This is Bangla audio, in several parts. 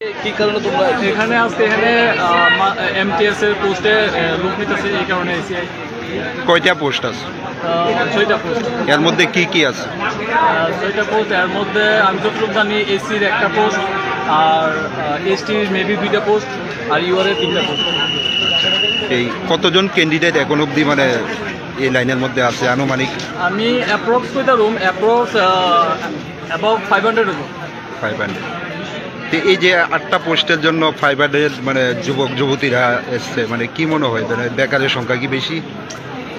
কি কারণে তোমরা এখানে আজকে এমটিএস এর পোস্টে লোক নিতেছে, এই কারণে এসিআই। কয়টা পোস্ট আছে? 6টা পোস্ট। এর মধ্যে কি কি আছে? 6টা পোস্ট। এর মধ্যে আমি যতটুকু জানি এসির একটা পোস্ট, আর এসটির মেবি 2টা পোস্ট, আর ইউআর এর 3টা পোস্ট। এই কতজন ক্যান্ডিডেট এখন অবধি মানে এই লাইনের মধ্যে আছে আনুমানিক? আমি অ্যাপ্রক্স কইটা রুম অ্যাপ্রক্স অ্যাবাউট 500 হলো। 500। তো এই যে 8টা পোস্টের জন্য 500 মানে যুবক যুবতীরা এসছে, মানে কি মনে হয় মানে বেকারের সংখ্যা কি বেশি?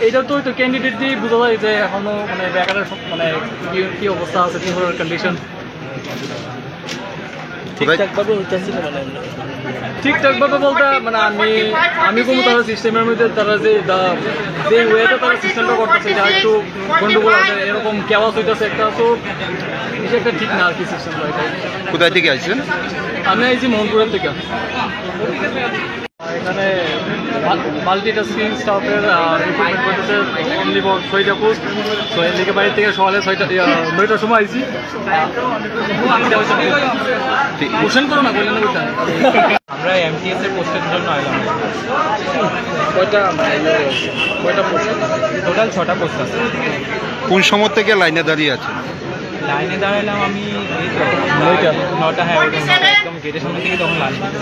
এইটা তো ক্যান্ডিডেট দিয়ে বোঝা যায় যে এখনো মানে বেকারের মানে কি অবস্থা আছে, কি ধরনের কন্ডিশন। ঠিকঠাকভাবে হইতেছে না মানে ঠিকঠাকভাবে বলতে মানে আমি কোনো তারা সিস্টেমের মধ্যে তারা যে ওয়েতে তারা সিস্টেমটা করতেছে যা একটু গন্ডগোল আছে, এরকম কেওয়াস হইতেছে একটা, তো এটা একটা ঠিক না আর কি সিস্টেমটা। এটাই। কোথায় থেকে আসছেন? আমি আইছি মোহনপুরের থেকে। এখানে মাল্টিটাস্কিং স্টাফের রিক্রুটমেন্ট করতেছে অনলি 6টা পোস্ট। তো এর দিকে বাড়ি থেকে সকালে 9টার সময় আইছি। কোশ্চেন করো না, বললেন না। আমরা এমটিএস এর পোস্টের জন্য আইলাম। কয়টা পোস্ট? টোটাল 6টা পোস্ট আছে। কোন সময় থেকে লাইনে দাঁড়িয়ে আছে? লাইনে দাঁড়ালাম আমি 9টা, হ্যাঁ একদম গেটের সামনে থেকে তখন লাইন থেকে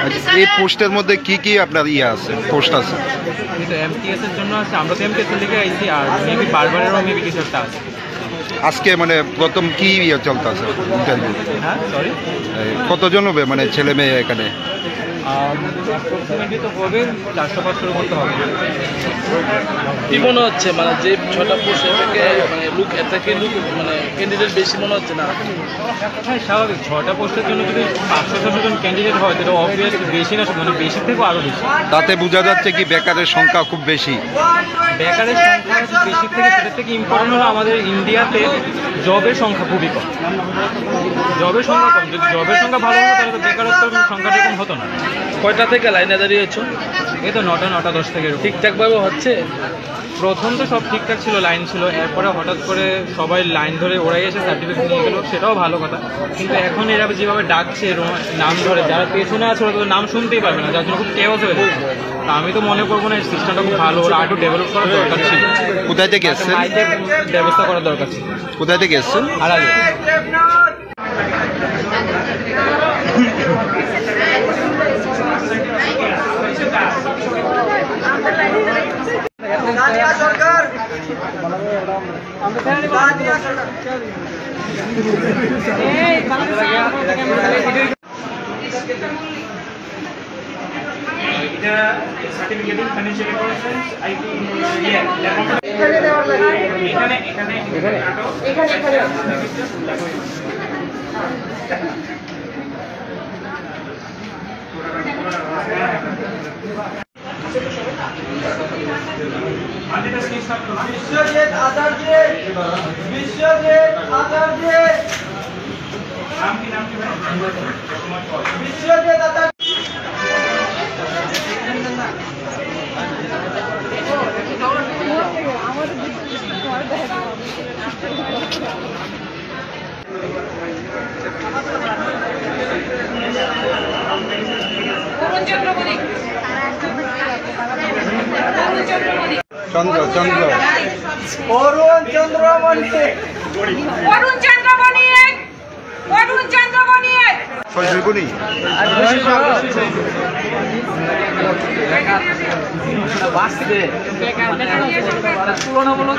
আচ্ছা, এই পোস্টের মধ্যে কি কি আপনার আছে পোস্ট আছে? কিন্তু এমটিএস এর জন্য আছে, আমরা তো এমটিএস থেকে আইছি, আর মেবি বারবারেরও মেবি কিছু একটা আছে। আজকে মানে প্রথম কি চলতে আছে ইন্টারভিউ? হ্যাঁ সরি, কতজন হবে মানে ছেলে মেয়ে এখানে? অ্যাপ্রক্সিমেটলি তো হবে 400-500 মতো হবে। কি মনে হচ্ছে মানে যে 6টা পোস্ট থেকে মানে এর থেকে মানে ক্যান্ডিডেট বেশি মনে হচ্ছে না? হ্যাঁ স্বাভাবিক, 6টা পোস্টের জন্য যদি 500-600 জন ক্যান্ডিডেট হয় তাহলে অবভিয়াসলি বেশি না, মানে বেশি থেকেও আরও বেশি। তাতে বোঝা যাচ্ছে কি বেকারের সংখ্যা খুব বেশি। বেকারের সংখ্যা বেশি থেকে সেটার থেকে ইম্পর্টেন্ট হলো আমাদের ইন্ডিয়াতে জবের সংখ্যা খুবই কম। জবের সংখ্যা কম, যদি জবের সংখ্যা ভালো হতো তাহলে তো বেকারত্বের সংখ্যাটা কম হতো না। কয়টা থেকে লাইনে দাঁড়িয়েছো? এই তো 9টা 10 থেকে। ঠিকঠাকভাবে হচ্ছে? প্রথম তো সব ঠিকঠাক ছিল, লাইন ছিল, এরপরে হঠাৎ করে সবাই লাইন ধরে ওরাই এসে সার্টিফিকেট নিয়ে গেলো, সেটাও ভালো কথা। কিন্তু এখন এরা যেভাবে ডাকছে নাম ধরে, যারা পেছনে আছে ওরা তো নাম শুনতেই পারবে না, যার জন্য খুব কেওয়াস হয়ে যাচ্ছে। তো আমি তো মনে করবো না এই সিস্টেমটা খুব ভালো, ওরা আরও ডেভেলপ করার দরকার ছিল। কোথায় থেকে এসছেন? ব্যবস্থা করার দরকার ছিল। কোথায় থেকে এসছেন? আর আগে বিশ্বজিৎ আচার্য, বিশ্বজিৎ আচার্য, বিশ্বজিৎ আচার্য। চন্দ্র চন্দ্র অরুণ চন্দ্র মল্লিক, অরুণ চন্দ্র বণিক, অরুণ চন্দ্র বণিক। সজগুনি তুলনামূলক